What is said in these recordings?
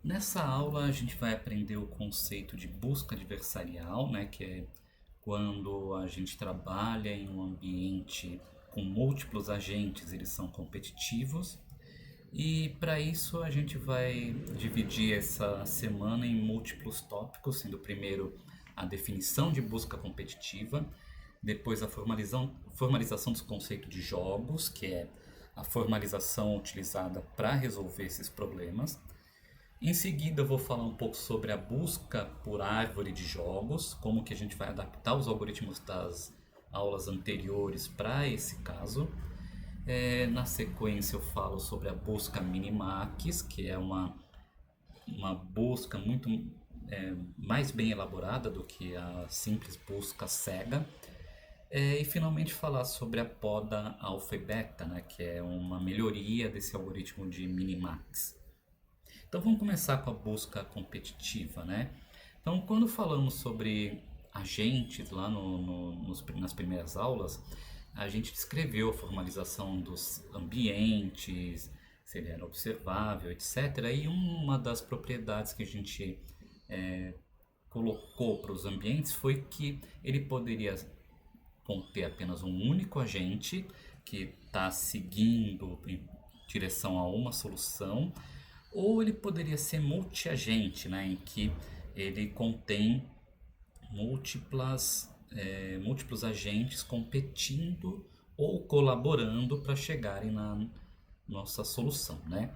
Nessa aula a gente vai aprender o conceito de busca adversarial, né, que é quando a gente trabalha em um ambiente com múltiplos agentes, eles são competitivos. E para isso a gente vai dividir essa semana em múltiplos tópicos, sendo o primeiro a definição de busca competitiva, depois a formalização dos conceitos de jogos, que é a formalização utilizada para resolver esses problemas. Em seguida, eu vou falar um pouco sobre a busca por árvore de jogos, como que a gente vai adaptar os algoritmos das aulas anteriores para esse caso. Na sequência, eu falo sobre a busca Minimax, que é uma busca muito mais bem elaborada do que a simples busca cega. E finalmente falar sobre a poda alfa e beta, né, que é uma melhoria desse algoritmo de Minimax. Então vamos começar com a busca competitiva, né? Então quando falamos sobre agentes lá nas primeiras aulas, a gente descreveu a formalização dos ambientes, se ele era observável, etc. E uma das propriedades que a gente colocou para os ambientes foi que ele poderia conter apenas um único agente que está seguindo em direção a uma solução, ou ele poderia ser multiagente, né, em que ele contém múltiplos agentes competindo ou colaborando para chegarem na nossa solução, né?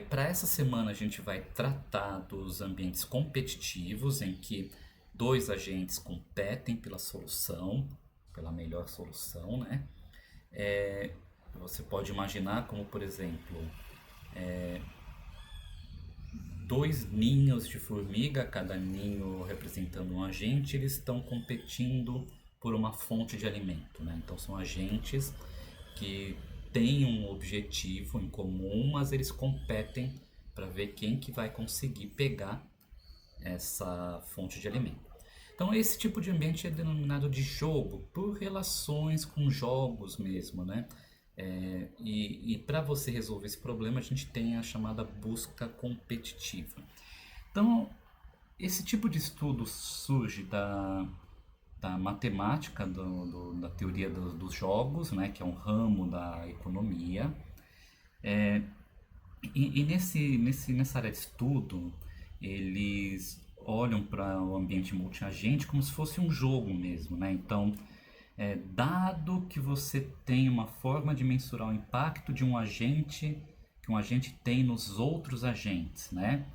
Para essa semana a gente vai tratar dos ambientes competitivos, em que dois agentes competem pela solução, pela melhor solução, né? Você pode imaginar como, por exemplo, dois ninhos de formiga, cada ninho representando um agente, eles estão competindo por uma fonte de alimento, né? Então são agentes que têm um objetivo em comum, mas eles competem para ver quem que vai conseguir pegar essa fonte de alimento. Então esse tipo de ambiente é denominado de jogo, por relações com jogos mesmo, né? E para você resolver esse problema, a gente tem a chamada busca competitiva. Então, esse tipo de estudo surge da matemática, da teoria dos jogos, né, que é um ramo da economia. Nessa área de estudo, eles olham para o ambiente multiagente como se fosse um jogo mesmo, né? Então, dado que você tem uma forma de mensurar o impacto de um agente que um agente tem nos outros agentes, né?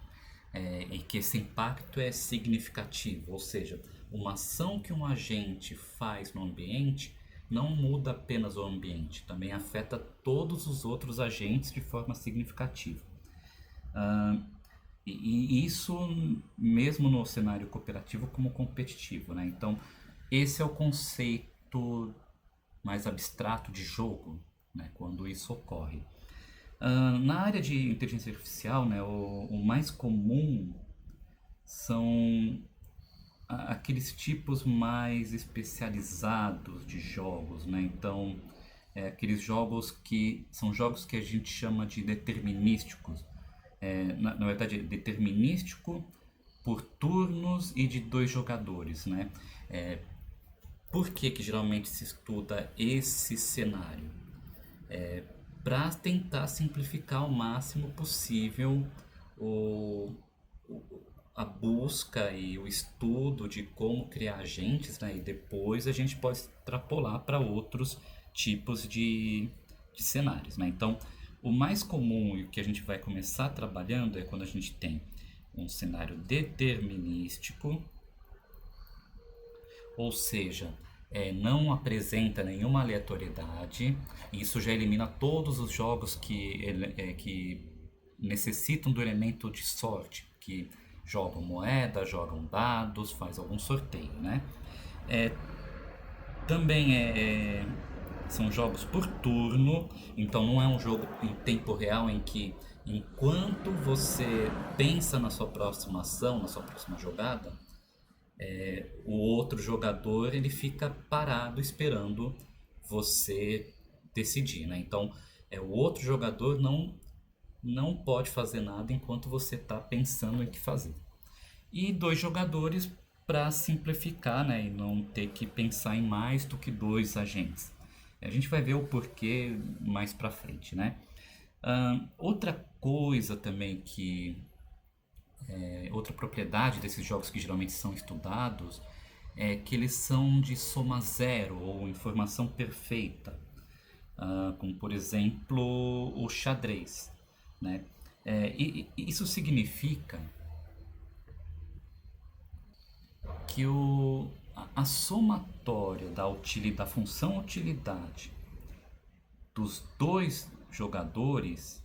E que esse impacto é significativo, ou seja, uma ação que um agente faz no ambiente não muda apenas o ambiente, também afeta todos os outros agentes de forma significativa. E isso mesmo no cenário cooperativo como competitivo, né? Então, esse é o conceito mais abstrato de jogo, né? Quando isso ocorre. Na área de inteligência artificial, né, o mais comum são aqueles tipos mais especializados de jogos, né? Então, aqueles jogos que são jogos que a gente chama de determinísticos. Na verdade, determinístico por turnos e de dois jogadores, né? Por que que geralmente se estuda esse cenário? Para tentar simplificar ao máximo possível o, a busca e o estudo de como criar agentes, né? E depois a gente pode extrapolar para outros tipos de cenários, né? Então, o mais comum e o que a gente vai começar trabalhando é quando a gente tem um cenário determinístico, ou seja, não apresenta nenhuma aleatoriedade. Isso já elimina todos os jogos que necessitam do elemento de sorte, que jogam moeda, jogam dados, faz algum sorteio, né? Também são jogos por turno, então não é um jogo em tempo real em que enquanto você pensa na sua próxima ação, na sua próxima jogada, o outro jogador ele fica parado esperando você decidir, né? Então, o outro jogador não pode fazer nada enquanto você está pensando em que fazer. E dois jogadores para simplificar, né, e não ter que pensar em mais do que dois agentes. A gente vai ver o porquê mais para frente, né? Outra coisa também outra propriedade desses jogos que geralmente são estudados é que eles são de soma zero ou informação perfeita, como por exemplo o xadrez, né? E isso significa que a somatória da função utilidade dos dois jogadores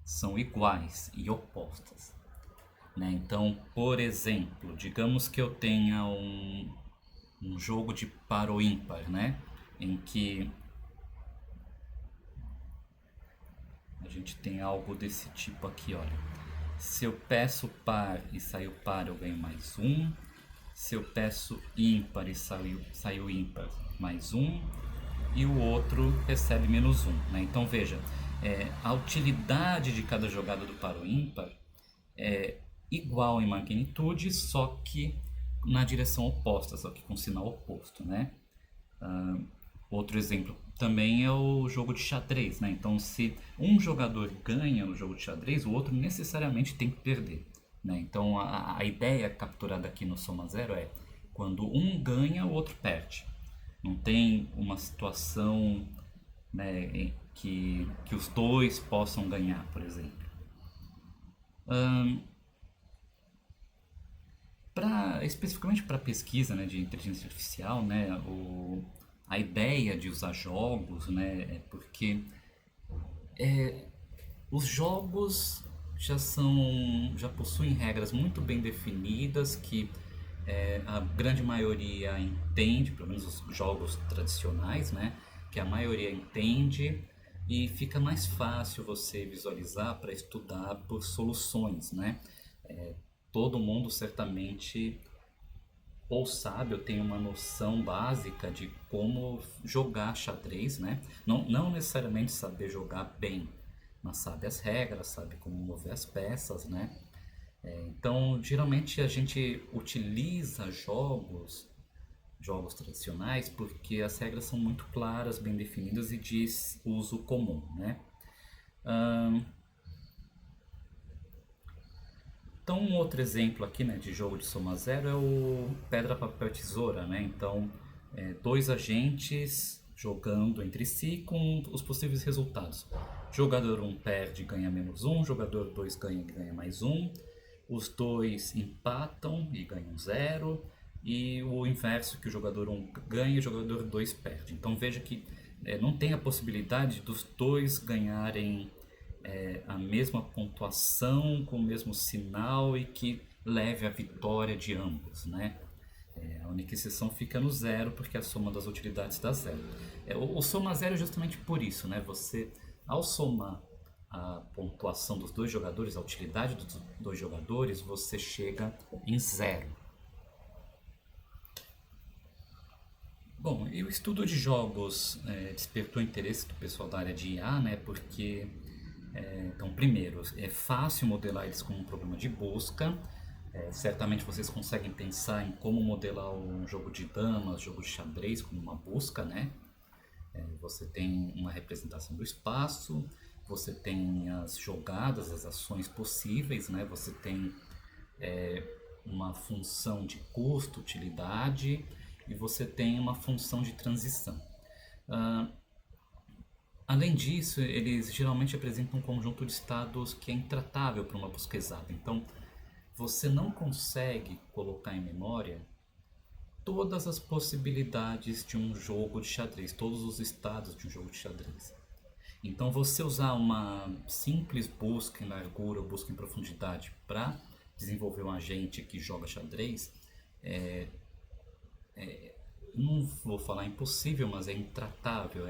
são iguais e opostas, né? Então, por exemplo, digamos que eu tenha um jogo de par ou ímpar, né? Em que a gente tem algo desse tipo aqui, olha. Se eu peço par e saiu par, eu ganho mais um. Se eu peço ímpar e saiu ímpar, mais um. E o outro recebe menos um, né? Então veja, a utilidade de cada jogada do par ou ímpar é igual em magnitude, só que na direção oposta, só que com sinal oposto, né? Outro exemplo também é o jogo de xadrez, né? Então, se um jogador ganha no jogo de xadrez, o outro necessariamente tem que perder, né? Então, a ideia capturada aqui no Soma Zero é quando um ganha, o outro perde. Não tem uma situação, né, que os dois possam ganhar, por exemplo. Especificamente para pesquisa, né, de inteligência artificial, né, a ideia de usar jogos, né, é porque os jogos já possuem regras muito bem definidas que a grande maioria entende, pelo menos os jogos tradicionais, né, que a maioria entende e fica mais fácil você visualizar para estudar por soluções, né? Todo mundo certamente ou sabe ou tem uma noção básica de como jogar xadrez, né? Não necessariamente saber jogar bem, mas sabe as regras, sabe como mover as peças, né? Então, geralmente a gente utiliza jogos tradicionais, porque as regras são muito claras, bem definidas e de uso comum, né? Então, um outro exemplo aqui, né, de jogo de soma zero é o pedra, papel, tesoura, né? Então, dois agentes jogando entre si com os possíveis resultados. Jogador um perde e ganha menos um, jogador 2 ganha e ganha mais um. Os dois empatam e ganham zero. E o inverso, que o jogador um ganha e o jogador 2 perde. Então veja que não tem a possibilidade dos dois ganharem a mesma pontuação, com o mesmo sinal e que leve à vitória de ambos, né? A única exceção fica no zero, porque a soma das utilidades dá zero. O soma zero é justamente por isso, né? Você, ao somar a pontuação dos dois jogadores, a utilidade dos dois jogadores, você chega em zero. Bom, e o estudo de jogos despertou interesse do pessoal da área de IA, né? Porque, então, primeiro, é fácil modelar eles como um problema de busca. Certamente vocês conseguem pensar em como modelar um jogo de damas, jogo de xadrez como uma busca, né? Você tem uma representação do espaço, você tem as jogadas, as ações possíveis, né? Você tem uma função de custo, utilidade e você tem uma função de transição. Além disso, eles geralmente apresentam um conjunto de estados que é intratável para uma busca exata. Então, você não consegue colocar em memória todas as possibilidades de um jogo de xadrez, todos os estados de um jogo de xadrez. Então, você usar uma simples busca em largura ou busca em profundidade para desenvolver um agente que joga xadrez, não vou falar impossível, mas é intratável.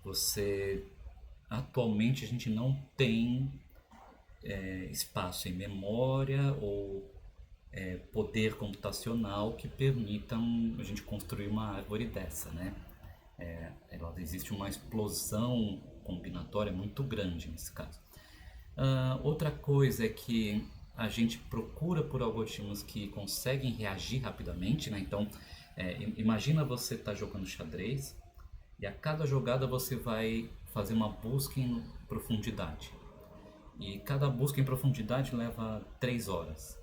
Você atualmente a gente não tem espaço em memória ou poder computacional que permitam a gente construir uma árvore dessa, né? Existe uma explosão combinatória muito grande nesse caso. Outra coisa é que a gente procura por algoritmos que conseguem reagir rapidamente, né? Então, imagina você estar jogando xadrez e a cada jogada você vai fazer uma busca em profundidade. E cada busca em profundidade leva 3 horas.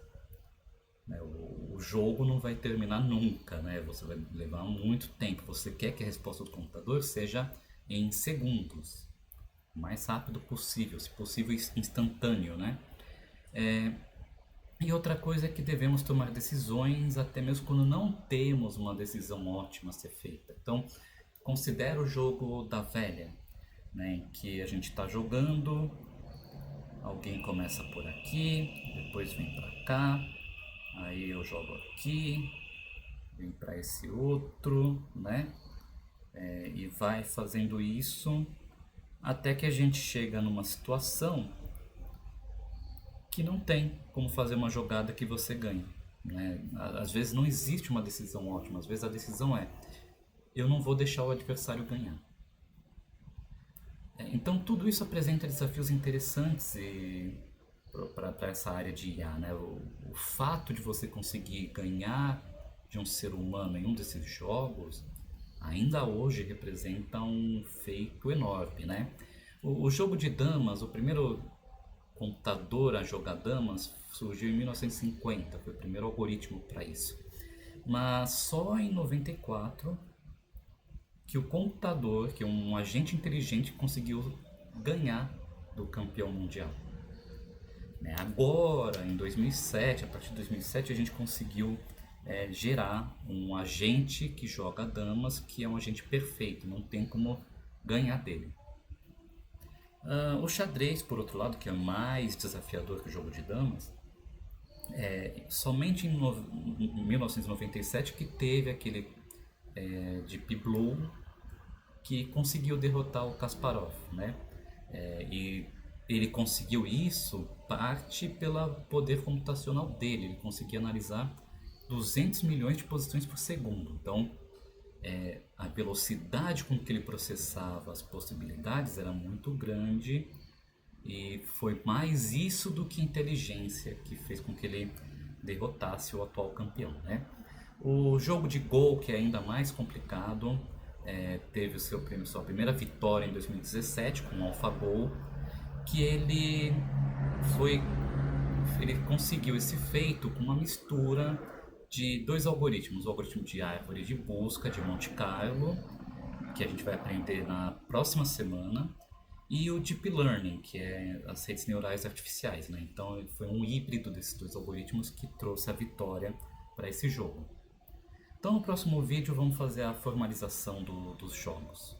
Né? O jogo não vai terminar nunca, né? Você vai levar muito tempo. Você quer que a resposta do computador seja em segundos, o mais rápido possível, se possível instantâneo, né? E outra coisa é que devemos tomar decisões até mesmo quando não temos uma decisão ótima a ser feita. Então, considera o jogo da velha, né, em que a gente está jogando, alguém começa por aqui, depois vem para cá, aí eu jogo aqui, vem para esse outro, né? E vai fazendo isso até que a gente chega numa situação que não tem como fazer uma jogada que você ganhe. Né? Às vezes não existe uma decisão ótima, às vezes a decisão é: eu não vou deixar o adversário ganhar. Então tudo isso apresenta desafios interessantes para essa área de IA. Né? O fato de você conseguir ganhar de um ser humano em um desses jogos ainda hoje representa um feito enorme. Né? O jogo de damas, o primeiro computador a jogar damas surgiu em 1950, foi o primeiro algoritmo para isso. Mas só em 94 que o computador, que um agente inteligente conseguiu ganhar do campeão mundial. Agora, em 2007, a partir de 2007, a gente conseguiu gerar um agente que joga damas, que é um agente perfeito, não tem como ganhar dele. O xadrez, por outro lado, que é mais desafiador que o jogo de damas, somente em 1997 que teve aquele Deep Blue que conseguiu derrotar o Kasparov, né? E ele conseguiu isso parte pelo poder computacional dele. Ele conseguia analisar 200 milhões de posições por segundo. Então, a velocidade com que ele processava as possibilidades era muito grande e foi mais isso do que inteligência que fez com que ele derrotasse o atual campeão, né? O jogo de Go, que é ainda mais complicado, teve sua primeira vitória em 2017 com o AlphaGo, que foi ele conseguiu esse feito com uma mistura de dois algoritmos: o algoritmo de árvore de busca de Monte Carlo, que a gente vai aprender na próxima semana, e o Deep Learning, que é as redes neurais artificiais, né? Então foi um híbrido desses dois algoritmos que trouxe a vitória para esse jogo. Então no próximo vídeo vamos fazer a formalização dos jogos.